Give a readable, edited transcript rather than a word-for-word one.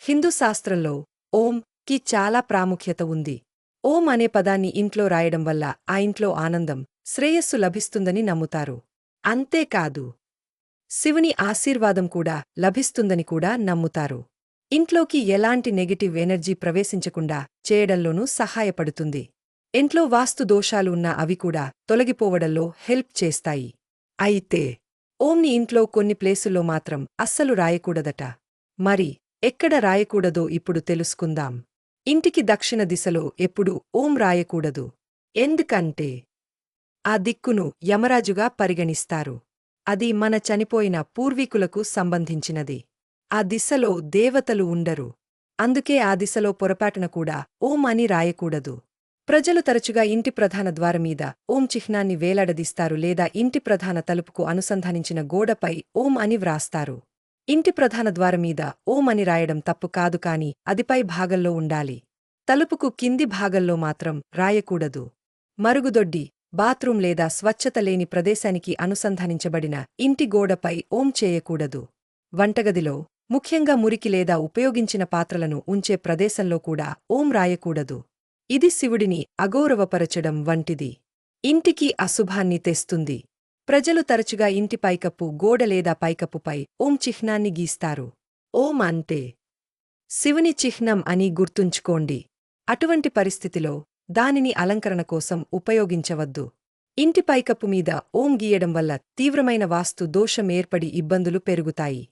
హిందూ శాస్త్రంలో ఓం కి చాలా ప్రాముఖ్యత ఉంది. ఓం అనే పదాన్ని ఇంట్లో రాయడం వల్ల ఆ ఇంట్లో ఆనందం, శ్రేయస్సు లభిస్తుందని నమ్ముతారు. అంతేకాదు, శివుని ఆశీర్వాదం కూడా లభిస్తుందని కూడా నమ్ముతారు. ఇంట్లోకి ఎలాంటి నెగటివ్ ఎనర్జీ ప్రవేశించకుండా చేయడంలోనూ సహాయపడుతుంది. ఇంట్లో వాస్తు దోషాలు ఉన్నా అవి కూడా తొలగిపోవడంలో హెల్ప్ చేస్తాయి. అయితే ఓంని ఇంట్లో కొన్ని ప్లేసుల్లో మాత్రం అస్సలు రాయకూడదట. మరి ఎక్కడ రాయకూడదో ఇప్పుడు తెలుసుకుందాం. ఇంటికి దక్షిణ దిశలో ఎప్పుడూ ఓం రాయకూడదు. ఎందుకంటే ఆ దిక్కును యమరాజుగా పరిగణిస్తారు. అది మన చనిపోయిన పూర్వీకులకు సంబంధించినది. ఆ దిశలో దేవతలు ఉండరు. అందుకే ఆ దిశలో పొరపాటున కూడా ఓం అని రాయకూడదు. ప్రజలు తరచుగా ఇంటి ప్రధాన ద్వారమీద ఓం చిహ్నాన్ని వేలాడదీస్తారు లేదా ఇంటి ప్రధాన తలుపుకు అనుసంధానించిన గోడపై ఓం అని వ్రాస్తారు. ఇంటి ప్రధాన ద్వారమీద ఓం అని రాయడం తప్పు కాదు, కాని అది పై భాగంలో ఉండాలి. తలుపుకు కింది భాగంలో మాత్రం రాయకూడదు. మరుగుదొడ్డి, బాత్రూం లేదా స్వచ్ఛత లేని ప్రదేశానికి అనుసంధానించబడిన ఇంటి గోడపై ఓం చేయకూడదు. వంటగదిలో, ముఖ్యంగా మురికి లేదా ఉపయోగించిన పాత్రలను ఉంచే ప్రదేశంలో కూడా ఓం రాయకూడదు. ఇది శివుడిని అగౌరవపరచడం వంటిది. ఇంటికి అశుభాన్ని తెస్తుంది. ప్రజలు తరచుగా ఇంటి పైకప్పు, గోడ లేదా పైకప్పుపై ఓం చిహ్నాన్ని గీస్తారు. ఓం అంటే శివుని చిహ్నం అని గుర్తుంచుకోండి. అటువంటి పరిస్థితిలో దానిని అలంకరణ కోసం ఉపయోగించవద్దు. ఇంటి పైకప్పు మీద ఓం గీయడం వల్ల తీవ్రమైన వాస్తు దోషం ఏర్పడి ఇబ్బందులు పెరుగుతాయి.